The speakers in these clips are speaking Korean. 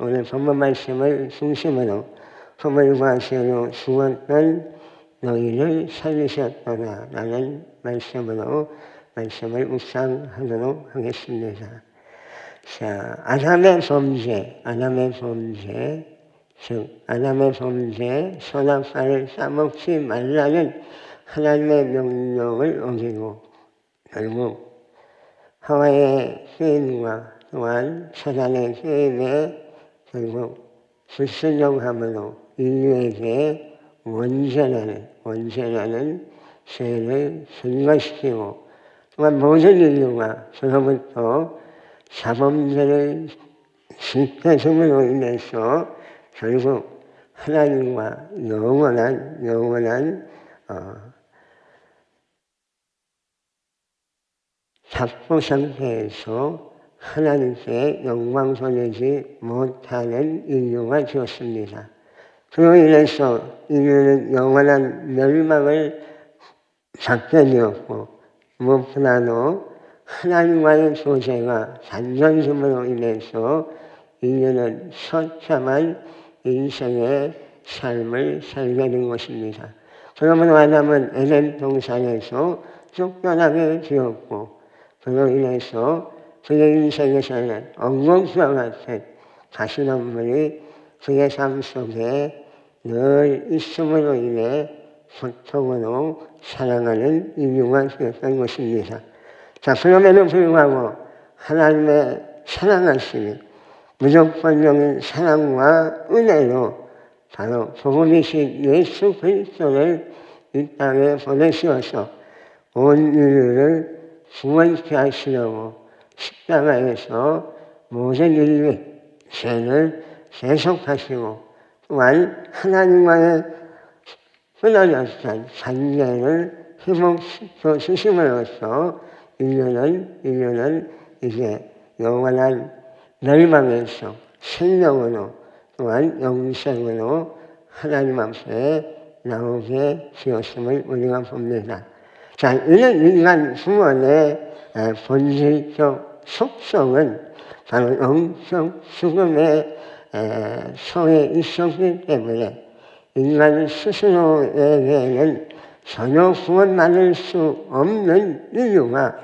오늘 본문 말씀을 중심으로 허물과 죄로 죽었던 너희를 살리셨구나 라는 말씀으로 말씀을 묵상하도록 하겠습니다. 자, 아담의 범죄, 즉 아담의 범죄, 선악과를 따먹지 말라는 하나님의 명령을 어기고 결국 하와의 죄인과 또한 사단의 죄인에 결국 불순종함으로 인류에게 원죄라는 죄를 증가시키고 또한 모든 인류가 그로부터 자범죄를 짓게 됨으로 인해서 결국 하나님과 영원한 잡고 상태에서 하나님께 영광 돌리지 못하는 인류가 되었습니다. 그로 인해서 인류는 영원한 멸망을 받게 되었고 무엇보다도 하나님과의 교제가 단절됨으로 인해서 인류는 처참한 인생의 삶을 살게 된 것입니다. 그러므로 아담은 에덴 동산에서 쫓겨나게 되었고 그로 인해서 그의 인생에서는 엉겅퀴와 같은 가시덤불이 그의 삶 속에 늘 있음으로 인해 고통으로 살아가는 인류가 되었던 것입니다. 자, 그럼에도 불구하고 하나님의 사랑하심이 무조건적인 사랑과 은혜로 바로 복음이신 예수 그리스도를 이 땅에 보내시어서 온 인류를 구원케 하시려고 십자가에서 모든 인류의 죄를 대속하시고 또한 하나님과의 끊어졌던 관계를 회복시켜 주심으로써 인류는 이제 영원한 멸망에서 생명으로 또한 영생으로 하나님 앞에 나오게 되었음을 우리가 봅니다. 자, 이런 인간 구원의 본질적 속성은 바로 영적 죽음의 속에 있었기 때문에 인간 스스로에게는 전혀 구원받을 수 없는 이유가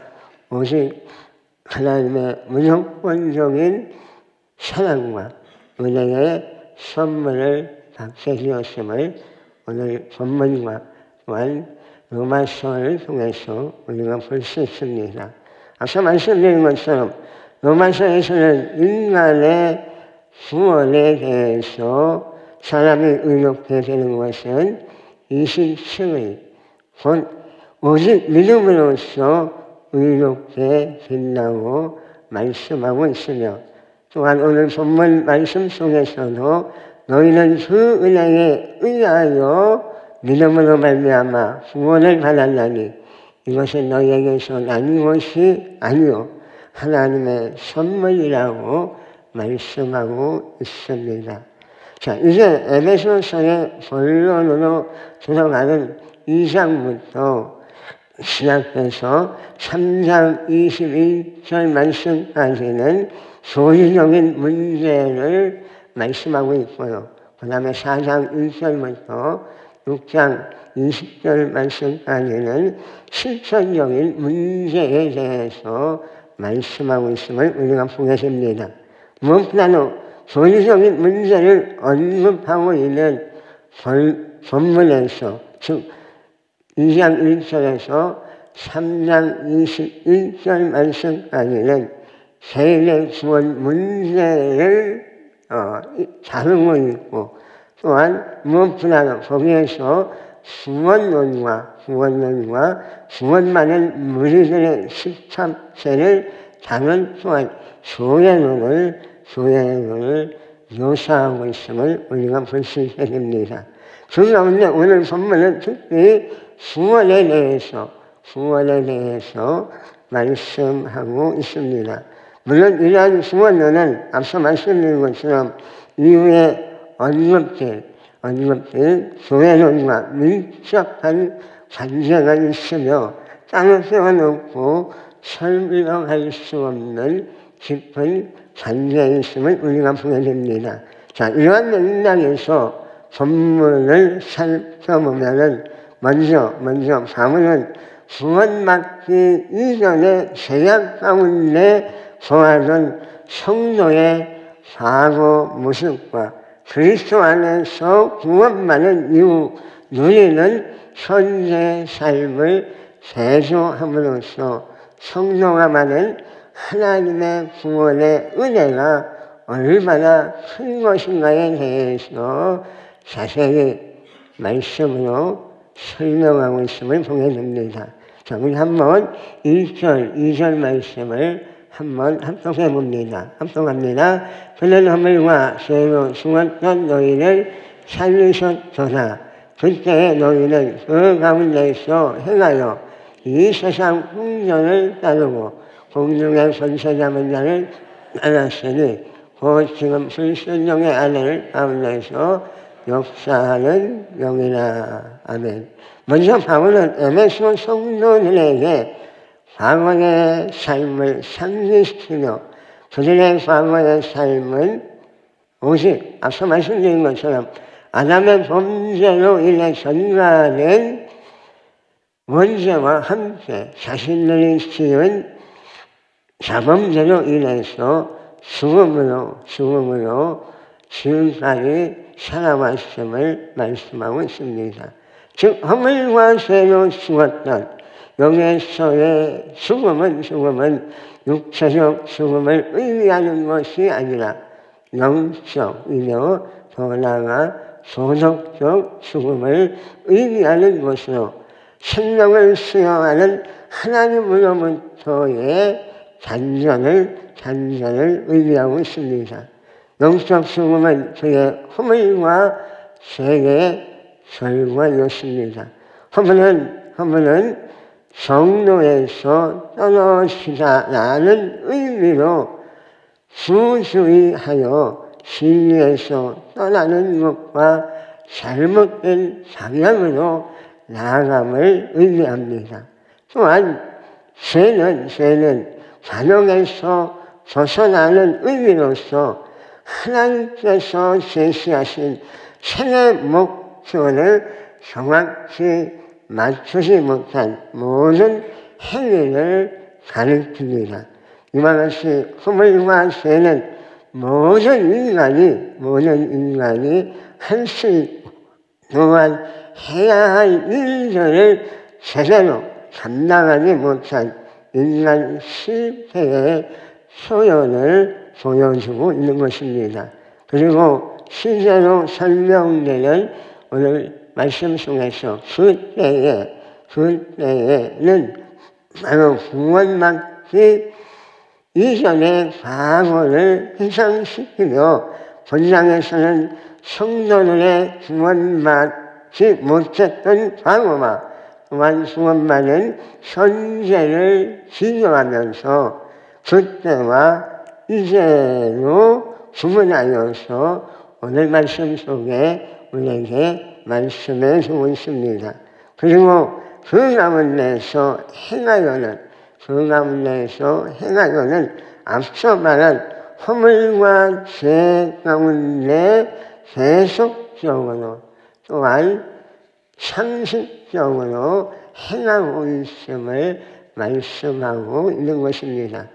오직 하나님의 무조건적인 사랑과 은혜의 선물을 받게 되었음을 오늘 본문과 또한 로마서를 통해서 우리가 볼 수 있습니다. 앞서 말씀드린 것처럼 로마서에서는 인간의 구원에 대해서 사람이 의롭게 되는 것은 27의 곧 오직 믿음으로써 의롭게 된다고 말씀하고 있으며 또한 오늘 본문 말씀 속에서도 너희는 그 은혜에 의하여 믿음으로 말미암아 구원을 받았나니 이것은 너희에게서 난 것이 아니요 하나님의 선물이라고 말씀하고 있습니다. 자, 이제 에베소서의 본론으로 들어가는 2장부터 시작해서 3장 21절 말씀까지는 소리적인 문제를 말씀하고 있고요. 그 다음에 4장 1절부터 6장 20절 말씀까지는 실천적인 문제에 대해서 말씀하고 있음을 우리가 보게 됩니다. 무엇보다도 소리적인 문제를 언급하고 있는 본문에서 즉 2장 1절에서 3장 21절 말씀까지는 세계 구원 문제를 다루고 있고 또한 무엇보다도 거기에서 구원론과 구원 많은 무리들의 십참세를 다룬 또한 교회론을 묘사하고 있음을 우리가 볼 수 있게 됩니다. 그 가운데 오늘 본문은 특히 구원에 대해서 말씀하고 있습니다. 물론 이러한 구원론은 앞서 말씀드린 것처럼 이후에 언급될 교회론과 밀접한 관계가 있으며 따로 세워놓고 설명할 수 없는 깊은 잔재에 있음을 우리가 보게 됩니다. 자, 이러한 맥락에서 본문을 살펴보면은 먼저 바울은 구원받기 이전의 제약 가운데 거하던 성도의 과거 모습과 그리스도 안에서 구원받은 이후 누리는 현재 삶을 대조함으로써 성도가 받은 하나님의 구원의 은혜가 얼마나 큰 것인가에 대해서 자세히 말씀으로 설명하고 있음을 보게 됩니다. 자, 우리 한번 2절 말씀을 한번 합독해 봅니다. 합독합니다. 그는 허물과 죄로 죽었던 너희를 살리셨도다. 그때 너희는 그 가운데서 행하여 이 세상 풍전을 따르고 공중의 권세 잡은 자를 따랐으니 곧 지금 불순종의 아들 가운데서 역사하는 영이라. 아멘. 먼저 바울은 에베소 성도들에게 과거의 삶을 상기시키며 그들의 과거의 삶은 오직 앞서 말씀드린 것처럼 아담의 범죄로 인해 전가된 원죄와 함께 자신들이 지은 자범죄로 인해서 죽음으로 지금까지 살아왔음을 말씀하고 있습니다. 즉 허물과 죄로 죽었던 여기에서의 죽음은 육체적 죽음을 의미하는 것이 아니라 영적이며 더 나아가 도덕적 죽음을 의미하는 것으로 생명을 수여하는 하나님으로부터의 단절을 의미하고 있습니다. 영적 죽음은 그의 허물과 죄의 결과였습니다. 허물은 성도에서 떨어지다라는 의미로 부주의하여 진리에서 떠나는 것과 잘못된 방향으로 나아감을 의미합니다. 또한 죄는 관용에서 벗어나는 의미로서 하나님께서 제시하신 생의 목표를 정확히 맞추지 못한 모든 행위를 가리킵니다. 이와 같이 허물과 죄는 모든 인간이 할 수 있고 또한 해야 할 일들을 제대로 감당하지 못한 인간 실패의 소연을 보여주고 있는 것입니다. 그리고 실제로 설명되는 오늘 말씀 속에서 그때에는 바로 구원받기 이전의 과거를 회상시키며 본장에서는 성도들의 구원받지 못했던 과거와 또한 구원받은 현재를 비교하면서 그때와 이제로 구분하여서 오늘 말씀 속에 우리에게 말씀해 주고 있습니다. 그리고 그 가운데서 행하여는 앞서 말한 허물과 죄 가운데 계속적으로 또한 상식적으로 행하고 있음을 말씀하고 있는 것입니다.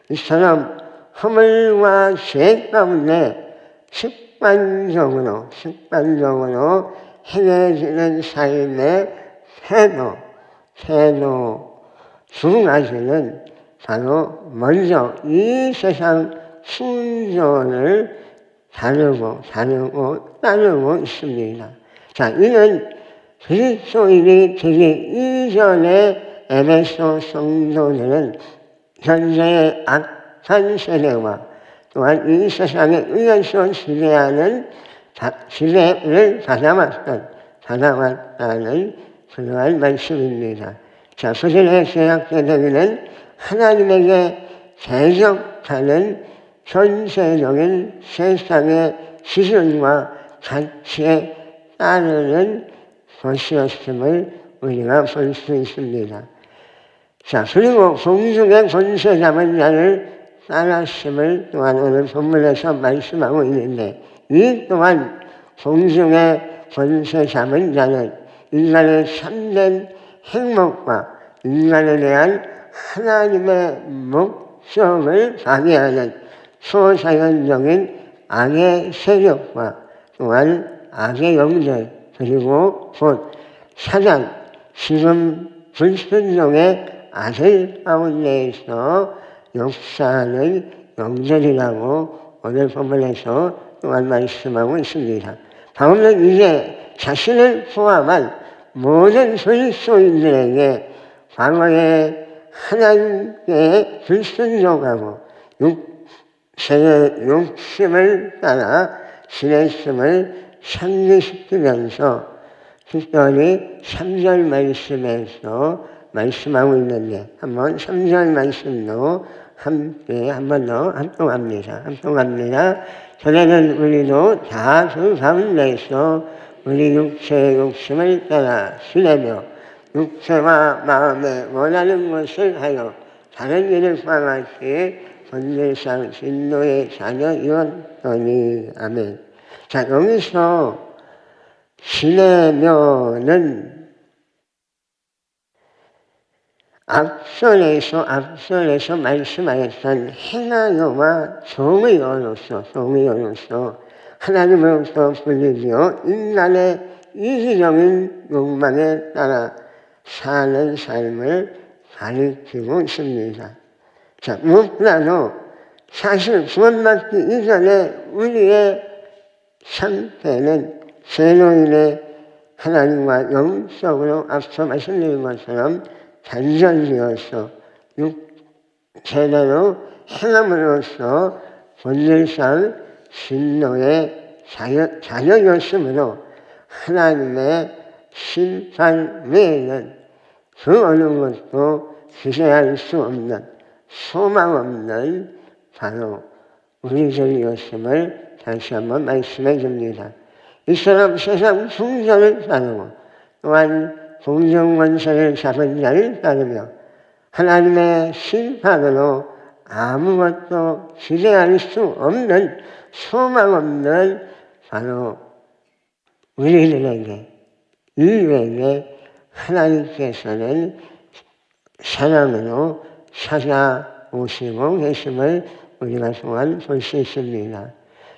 이처럼 허물과 죄 가운데 습관적으로 행해지는 삶의 태도 두 가지는 바로 먼저 이 세상 순전을 따르고 있습니다. 자, 이는 그리스도인이 되기 이전의 에베소 성도들은 현재의 악한 세대와 또한 이 세상에 의해서 지배를 받아왔다는 그러한 말씀입니다. 자, 그들의 죄악되기는 하나님에게 대적하는 전세적인 세상의 기준과 가치에 따르는 것이었음을 우리가 볼 수 있습니다. 자, 그리고 공중의 권세 잡은 자를 따랐음을 또한 오늘 본문에서 말씀하고 있는데, 이 또한 공중의 권세 잡은 자는 인간의 참된 행복과 인간에 대한 하나님의 목적을 방해하는 초자연적인 악의 세력과 또한 악의 영들, 그리고 곧 사단, 지금 불순종의 아들 가운데에서 역사하는 영들이라고 오늘 본문에서 또한 말씀하고 있습니다. 바울은 이제 자신을 포함한 모든 그리스도인들에게 과거에 하나님께 불순종하고 육체의 욕심을 따라 지냈음을 상기시키면서 특별히 3절 말씀에서 말씀하고 있는데, 한번 3절 말씀도 함께 한 번 더 합동합니다. 전에는 우리도 다 그 가운데서 우리 육체의 욕심을 따라 지내며 육체와 마음에 원하는 것을 하여 다른 이들과 같이 본질상 진노의 자녀이었더니. 아멘. 자, 여기서 지내면은 앞선에서 말씀하였던 행하여와 종의어로서 하나님으로부터 분리되어 인간의 이기적인 욕망에 따라 사는 삶을 가리키고 있습니다. 자, 무엇보다도 사실 구원받기 이전에 우리의 상태는 죄로인해 하나님과 영적으로 앞서 말씀드린 것처럼 단절되어서 제대로 행함으로써 본질상 진노의 자녀였으므로 하나님의 심판 외에는 그 어느 것도 기대할 수 없는 소망 없는 바로 우리들이었음을 다시 한번 말씀해 줍니다. 이처럼 세상 풍전을 따르고 또한 공정권세를 잡은 자를 따르며 하나님의 심판으로 아무것도 기대할 수 없는 소망 없는 바로 우리들에게 인류에게 하나님께서는 사랑으로 찾아오시고 계심을 우리가 또한 볼 수 있습니다.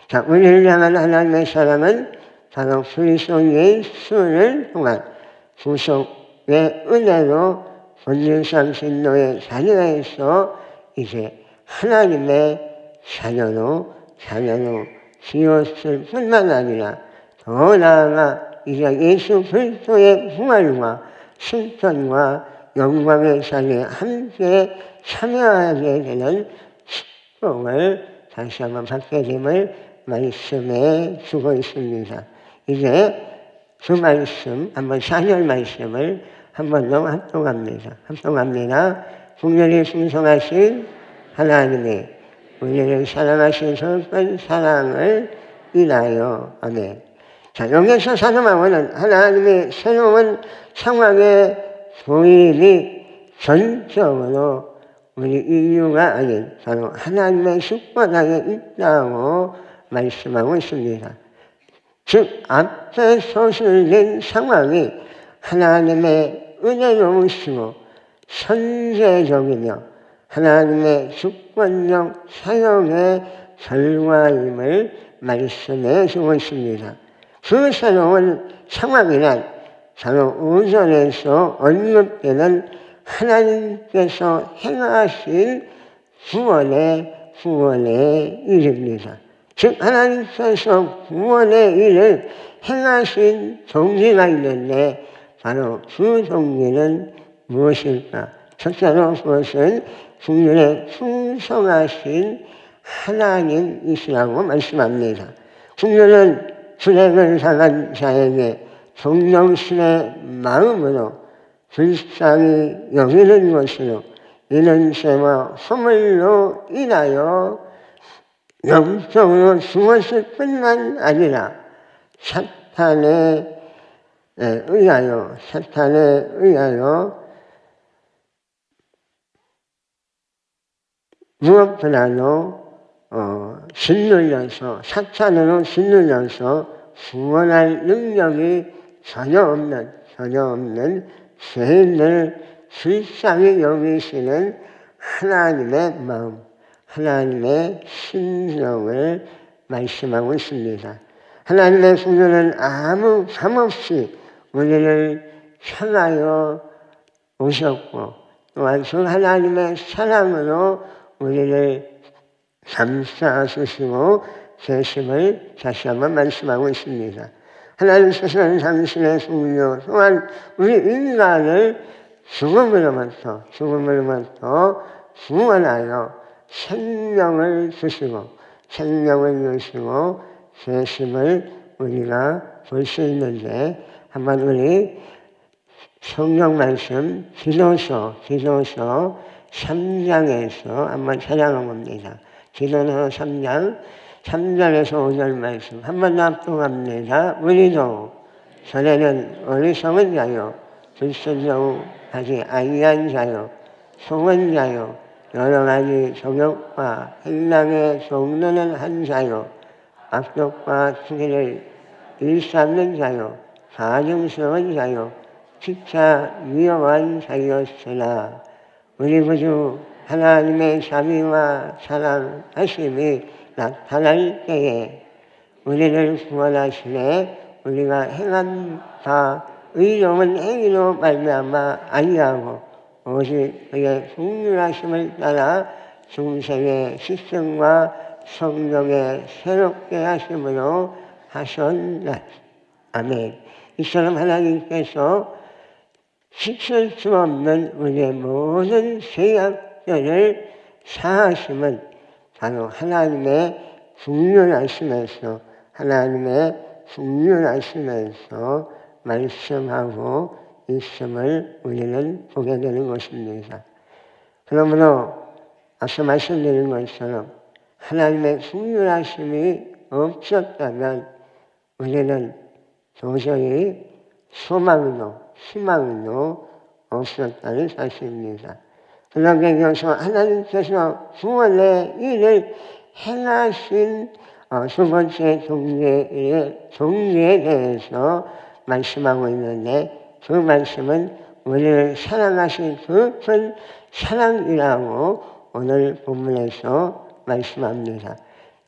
자, 우리를 향한 하나님의 사랑은 바로 그리스도 예수를 통한 구속의 은혜로 본질상 진노의 자녀에서 이제 하나님의 자녀로 지었을 뿐만 아니라 더 나아가 이제 예수 그리스도의 부활과 승천과 영광의 자리에 함께 참여하게 되는 축복을 다시 한번 받게 됨을 말씀해 주고 있습니다. 이제 그 말씀, 한번 4절 말씀을 한 번 더 합동합니다. 국률이 풍성하신 하나님이 우리를 사랑하신 선한 사랑을 인하여. 아멘. 자, 여기서 사도바울은 하나님의 새로운 상황의 도입이 전적으로 우리 인류가 아닌 바로 하나님의 축복 안에 있다고 말씀하고 있습니다. 즉 앞에 소설된 상황이 하나님의 은혜로우시고 선제적이며 하나님의 주권적 사역의 결과임을 말씀해 주고 있습니다. 그 새로운 상황이란 바로 5절에서 언급되는 하나님께서 행하신 구원의 일입니다. 즉 하나님께서 구원의 일을 행하신 동기가 있는데 바로 그 동기는 무엇일까? 첫째로 그것은 국률에 풍성하신 하나님이시라고 말씀합니다. 국률은 불행을 당한 자에게 동정심의 마음으로 불쌍히 여기는 것으로 이는 죄와 허물로 인하여 영적으로 죽었을 뿐만 아니라 사탄에 의하여 무엇보다도 짓눌려서 사탄으로 짓눌려서 구원할 능력이 전혀 없는 죄인을 불쌍히 여기시는 하나님의 마음, 하나님의 심정을 말씀하고 있습니다. 하나님의 분노는 아무 감없이 우리를 향하여 오셨고 또한 그 하나님의 사랑으로 우리를 감싸주시고 계심을 다시 한번 말씀하고 있습니다. 하나님께서는 당신의 분노 또한 우리 인간을 죽음으로부터 구원하여 생명을 주시고 계심을 우리가 볼 수 있는데 한번 우리 성경 말씀 디도서 3장에서 한번 찾아가 봅니다. 디도서 3장 3절에서 5절 말씀 한번 납독합니다. 우리도 전에는 어리석은 자요 불순종하지 아니한 자요 속은 자요 여러 가지 정욕과 행랑에 종로는 한 자요 악독과 투기를 일삼는 자요 가증스러운 자요 피차 위험한 자였으나 우리 구주 하나님의 자비와 사랑하심이 나타날 때에 우리를 구원하시되 우리가 행한 바 의로운 행위로 말미암아 아니하고 오직 그의 풍요하심을 따라 중생의 식성과 성령의 새롭게 하심으로 하셨나. 아멘. 이처럼 하나님께서 씻을 수 없는 우리의 모든 죄악들을 사하심은 바로 하나님의 풍요하심에서 말씀하고 있음을 우리는 보게 되는 것입니다. 그러므로 앞서 말씀드린 것처럼 하나님의 풍요하심이 없었다면 우리는 도저히 희망도 없었다는 사실입니다. 그러게 여기서 하나님께서 구원의 일을 행하신 두 번째 동기에 대해서 말씀하고 있는데 그 말씀은 우리를 사랑하신 그 큰 사랑이라고 오늘 본문에서 말씀합니다.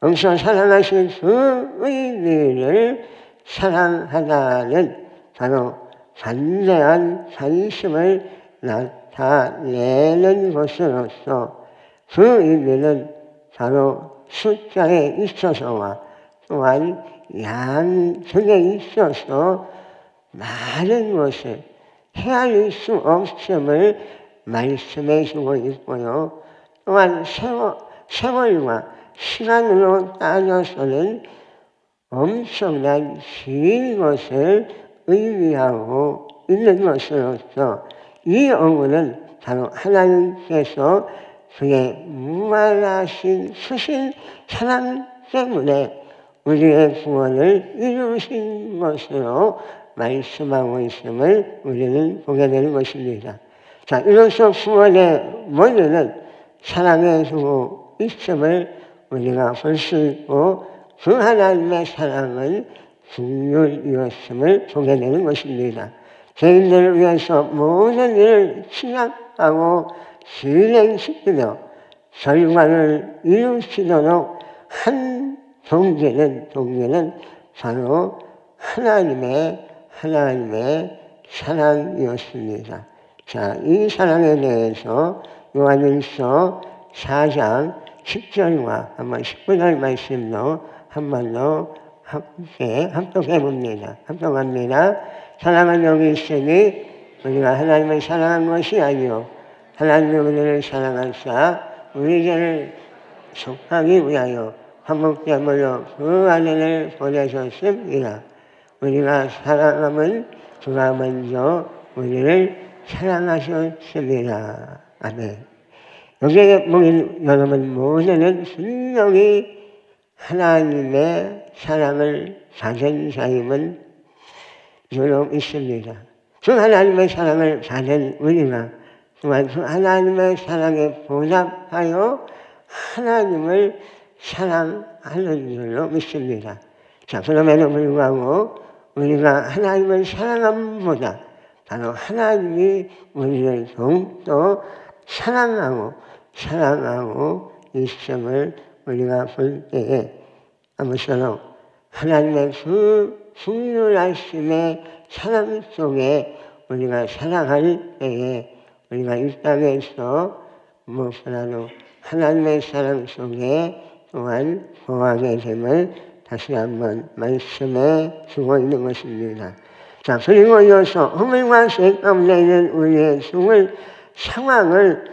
여기서 사랑하신 그 의미를 사랑하다는 바로 관대한 관심을 나타내는 것으로서 그 의미는 바로 숫자에 있어서와 또한 양쪽에 있어서 많은 것을 헤아릴 수 없음을 말씀해 주고 있고요. 또한 세월과 시간으로 따져서는 엄청난 긴 것을 의미하고 있는 것으로서 이 어구는 바로 하나님께서 그의 무한하신 수신 사랑 때문에 우리의 구원을 이루신 것으로 말씀하고 있음을 우리는 보게 되는 것입니다. 자, 이로써 구원의 원인은 사랑에 두고 있음을 우리가 볼 수 있고 그 하나님의 사랑은 국률이었음을 보게 되는 것입니다. 죄인들을 위해서 모든 일을 취약하고 진행시키며 결과를 이루시도록 한 동기는 바로 하나님의 사랑이었습니다. 자, 이 사랑에 대해서 요한일서 4장 10절과 한번 19절 말씀도 한 번 더 함께 합독합니다. 사랑은 여기 있으니 우리가 하나님을 사랑한 것이 아니요 하나님이 우리를 사랑하사 우리 죄를 속하기 위하여 한목제물로 그 아들을 보내셨습니다. 우리가 사랑함은 그가 먼저 우리를 사랑하셨습니다. 아멘. 여기에 보면 여러분 모세는 분명히 하나님의 사랑을 받은 자임은 유로 있습니다. 그 하나님의 사랑을 받은 우리가 또한 그 하나님의 사랑에 보답하여 하나님을 사랑하는 줄로 믿습니다. 자, 그럼에도 불구하고 우리가 하나님을 사랑함보다 바로 하나님이 우리를 더욱더 사랑하고 있음을 우리가 볼 때에 아무쪼록 하나님의 그 풍요하심의 사랑 속에 우리가 살아갈 때에 우리가 이 땅에서 무엇보다도 하나님의 사랑 속에 또한 거하게 됨을 다시 한번 말씀해 주고 있는 것입니다. 자, 그리고 이어서 허물과 죄 가운데 있는 우리의 죽을 상황을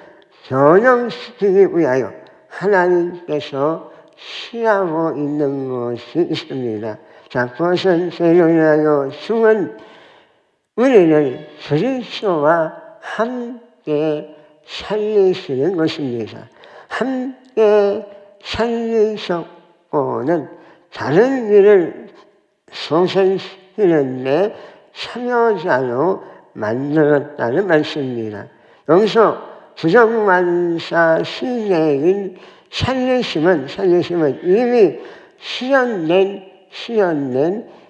변형시키기 위하여 하나님께서 취하고 있는 것이 있습니다. 자, 그것은 죄로 인하여 죽은 우리를 그리스도와 함께 살리시는 것입니다. 함께 살리셨고는 다른 일을 소생시키는데 참여자로 만들었다는 말씀입니다. 여기서 부정만사 시대인 살리심은 이미 실현된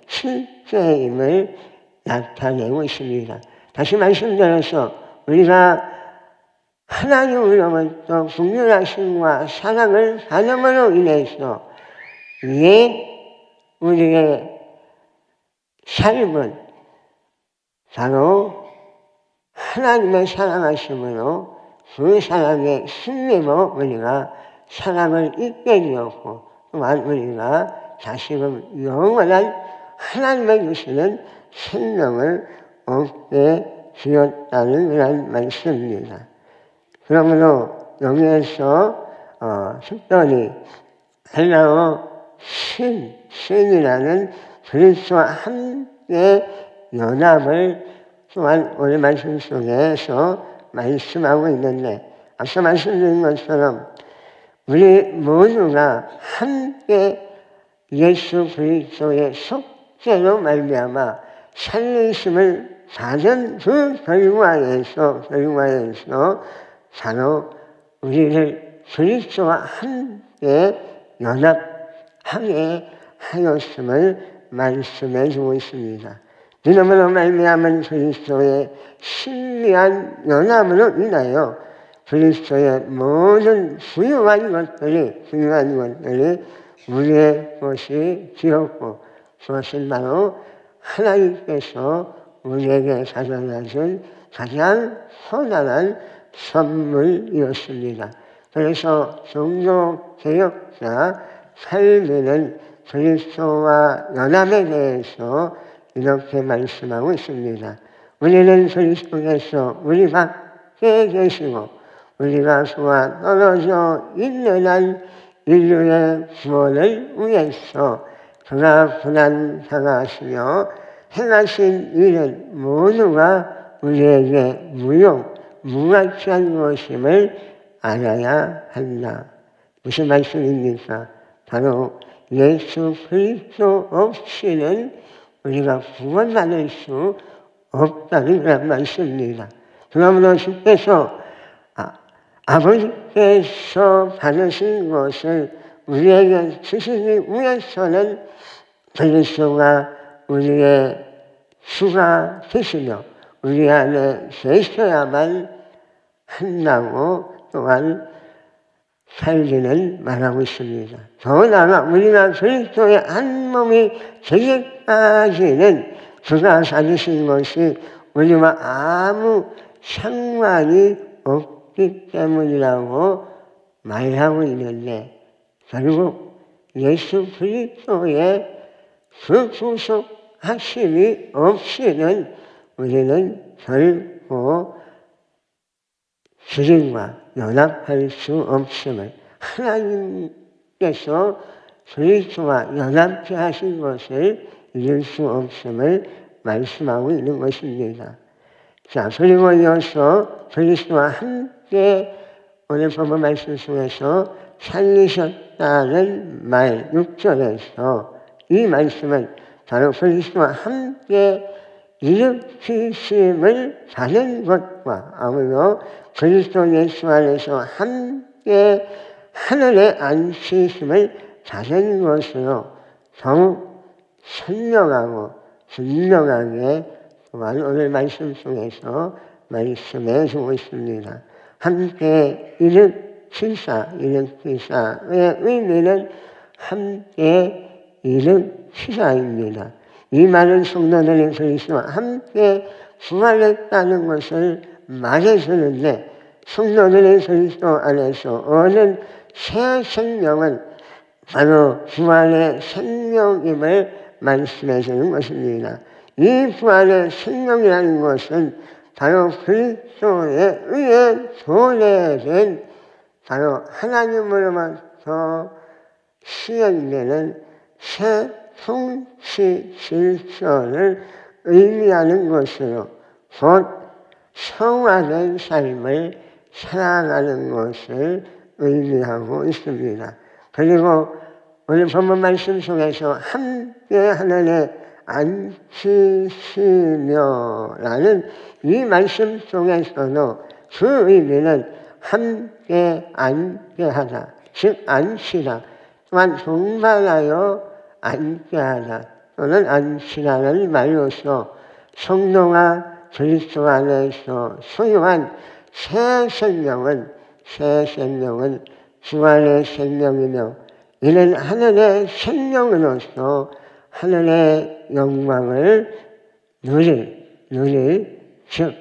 실제임을 나타내고 있습니다. 다시 말씀드려서 우리가 하나님으로부터 분별하심과 사랑을 받음으로 인해서 우리의 삶은 바로 하나님의 사랑하심으로 그 사랑에 힘입어 우리가 사랑을 잊게 되었고 또한 우리가 다시금 영원한 하나님의 주시는 생명을 얻게 되었다는 그런 말씀입니다. 그러므로 여기에서 특별히 헬라어 신이라는 그리스도와 함께 연합을 또한 오늘 말씀 속에서 말씀하고 있는데 앞서 말씀드린 것처럼 우리 모두가 함께 예수 그리스도의 속죄로 말미암아 살리심을 받은 그 결과에서 바로 우리를 그리스도와 함께 연합하게 하였음을 말씀해 주고 있습니다. 이놈으로 말미암은 그리스도의 신비한 연합으로 인하여 그리스도의 모든 부유한 것들이 우리의 것이 되었고 그것은 바로 하나님께서 우리에게 가져다준 가장 선한 선물이었습니다. 그래서 종교개혁자 칼빈은 그리스도와 연합에 대해서 이렇게 말씀하고 있습니다. 우리는 그리스도께서 우리 밖에 계시고 우리가 그와 떨어져 있는 한 인류의 구원을 위해서 그가 고난당하시며 행하신 일은 모두가 우리에게 무가치한 것임을 알아야 한다. 무슨 말씀입니까? 바로 예수 그리스도 없이는 우리가 구원받을 수 없다는 그런 말씀입니다. 그러므로 주께서 아버지께서 받으신 것을 우리에게 주시기 위해서는 그리스도가 우리의 주가 되시며 우리 안에 계셔야만 한다고 또한 살기는 말하고 있습니다. 더 나아가 우리가 그리스도의 한 몸이 되기까지는 그가 가지신 것이 우리와 아무 상관이 없기 때문이라고 말하고 있는데 결국 예수 그리스도의 그 구속하심이 없이는 우리는 결코 주님과 연합할 수 없음을 하나님께서 그리스도와 연합케 하신 것을 잊을 수 없음을 말씀하고 있는 것입니다. 자, 그리고 이어서 그리스도와 함께 오늘 본문 말씀 속에서 살리셨다는 말 6절에서 이 말씀은 바로 그리스도와 함께 일으키심을 받은 것과 아울러 그리스도 예수 안에서 함께 하늘의 안식심을 다른 것으로 더욱 선명하고 분명하게 또한 오늘 말씀 속에서 말씀해 주고 있습니다. 함께 일으키사의 의미는 함께 일으키사입니다. 이 많은 성도들이 그리스도와 함께 부활했다는 것을 말해주는데 성도들이 그리스도 안에서 얻는 새 생명은 바로 부활의 생명임을 말씀해 주는 것입니다. 이 부활의 생명이라는 것은 바로 그리스도에 의해 도래된 바로 하나님으로부터 시행되는 새 통치 질서를 의미하는 것으로 곧 성화된 삶을 살아가는 것을 의미하고 있습니다. 그리고 오늘 본문 말씀 속에서 함께 하늘에 앉히시며라는 이 말씀 속에서도 그 의미는 함께 앉게 하다, 즉 앉히다, 또한 동반하여 앉게 하다 또는 앉히라는 말로서 성도가 그리스도 안에서 소유한 새 생명은 부활의 생명이며 이는 하늘의 생명으로서 하늘의 영광을 누릴 즉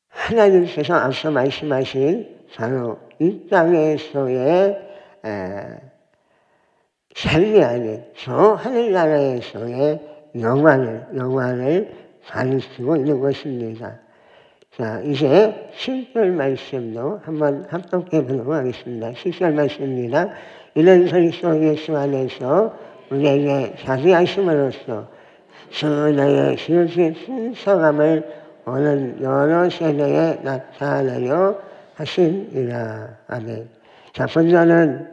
하나님께서 앞서 말씀하신 바로 이 땅에서의 삶이 아닌 저 하늘나라에서의 영화를 가리키고 있는 것입니다. 자, 이제 7절 말씀도 한번 합독해 보도록 하겠습니다. 7절 말씀입니다. 이는 그리스도 예수 안에서 우리에게 자기 하심으로써 주의 지으신 풍성함을 오는 여러 세대에 나타내려 하심이라. 아멘. 자, 본절은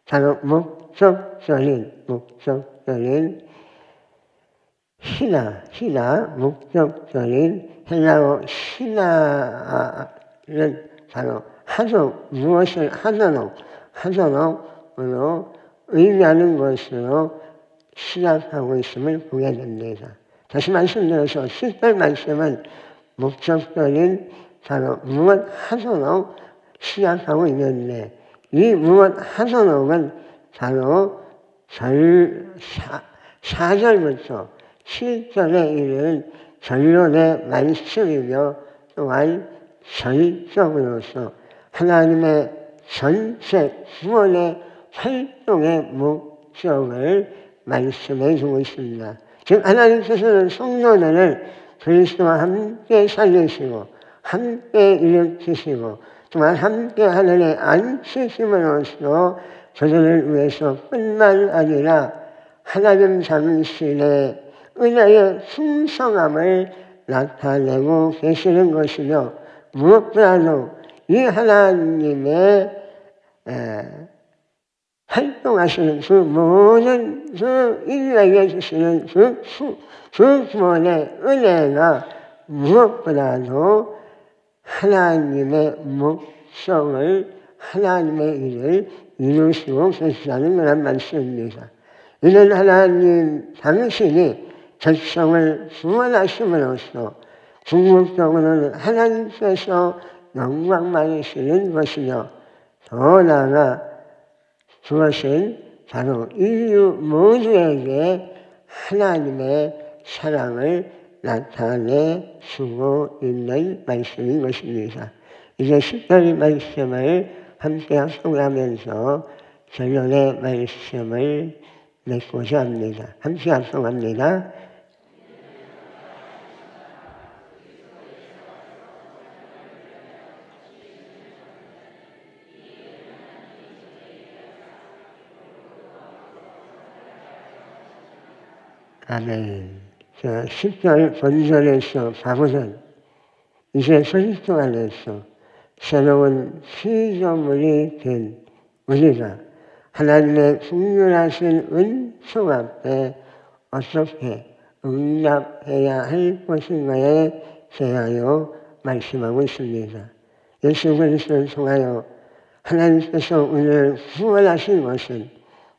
바로 목적적인 목적적인 헬라어 신화는 바로 무엇을 하도록으로 의미하는 것으로 시작하고 있음을 보게 됩니다. 다시 말씀드려서 10절 말씀은 목적적인 바로 무엇 하도록 시작하고 있는데 이 무엇 하도록은 바로 4절부터 7절에 이르는 결론의 말씀이며 또한 전적으로서 하나님의 전체 구원의 활동의 목적을 말씀해 주고 있습니다. 즉 하나님께서는 성도들을 그리스도와 함께 살리시고 함께 일으키시고 또한 함께 하늘에 앉히심으로써 저들을 위해서 뿐만 아니라 하나님 당신의 은혜의 풍성함을 나타내고 계시는 것이며 무엇보다도 이 하나님의 활동하시는 그 모든 그 인류에게 주시는 그 구원의 은혜가 무엇보다도 하나님의 목적을 하나님의 일을 이루시고 계시다는 그런 말씀입니다. 이는 하나님 당신이 백성을 구원하심으로써 궁극적으로는 하나님께서 영광 받으시는 것이며 더 나아가 그것은 바로 인류 모두에게 하나님의 사랑을 나타내 주고 있는 말씀인 것입니다. 이제 10절 말씀을 함께 합성하면서 결론의 말씀을 맺고자 합니다. 함께 합성합니다. 아멘. 10절 본절에서 바보는 이제 그리스도 안에서 새로운 피조물이 된 우리가 하나님의 풍요하신 은총 앞에 어떻게 응답해야 할 것인가에 대하여 말씀하고 있습니다. 예수 그리스도를 통하여 하나님께서 우리를 구원하신 것은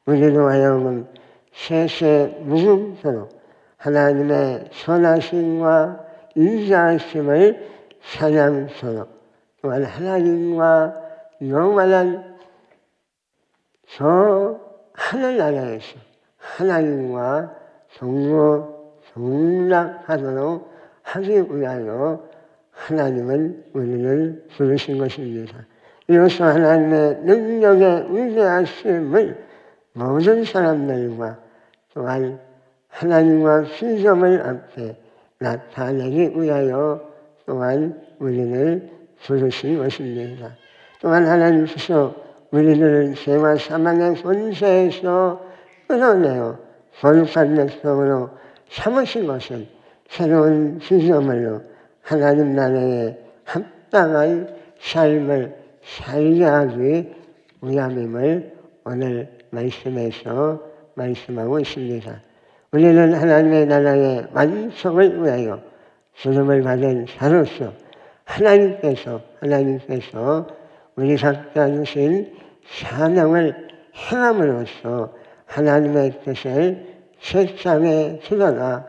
우리로 하여금 세세 무궁토록 하나님의 선하심과 인자하심을 찬양토록 또한 하나님과 영원한 저 하늘나라에서 하나님과 동락하도록 하기 위하여 하나님은 우리를 부르신 것입니다. 이로써 하나님의 능력의 위대하심을 모든 사람들과 또한 하나님과 신점을 앞에 나타내기 위하여 또한 우리를 부르신 것입니다. 또한 하나님께서 우리들을 죄와 사망의 권세에서 끌어내어 거룩한 백성으로 삼으신 것은 새로운 시점으로 하나님 나라에 합당한 삶을 살게 하기 위함임을 오늘 말씀에서 말씀하고 있습니다. 우리는 하나님의 나라의 완성을 위하여 부름을 받은 자로서 하나님께서 우리 각자 주신 사명을 행함으로써 하나님의 뜻을 세상에 드러나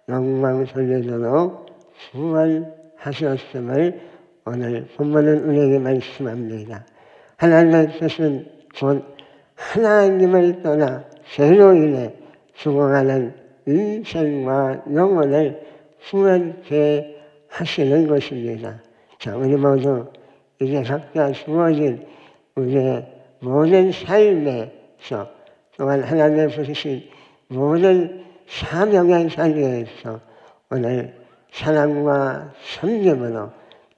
영광 돌리도록 구원하셨음을 오늘 본문은 우리에게 말씀합니다. 하나님의 뜻은 곧 하나님을 떠나 죄로 인해 죽어가는 인생과 영혼을 구원케 하시는 것입니다. 자, 우리 모두 이제 각자 주어진 우리의 모든 삶에서 또한 하나님의 부르신 모든 사명의 자리에서 오늘 사랑과 섬김으로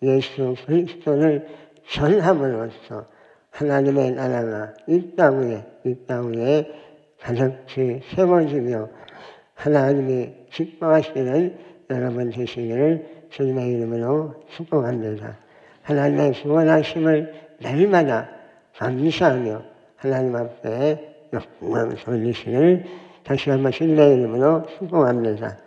예수 그리스도를 전함으로써 하나님의 나라가 이 땅 위에 가득히 세워지며 하나님이 기뻐하시는 여러분 되시기를 주님의 이름으로 축복합니다. 하나님의 구원하심을 날마다 감사하며 하나님 앞에 영광 돌리시기를 다시 한번 주님의 이름으로 축복합니다.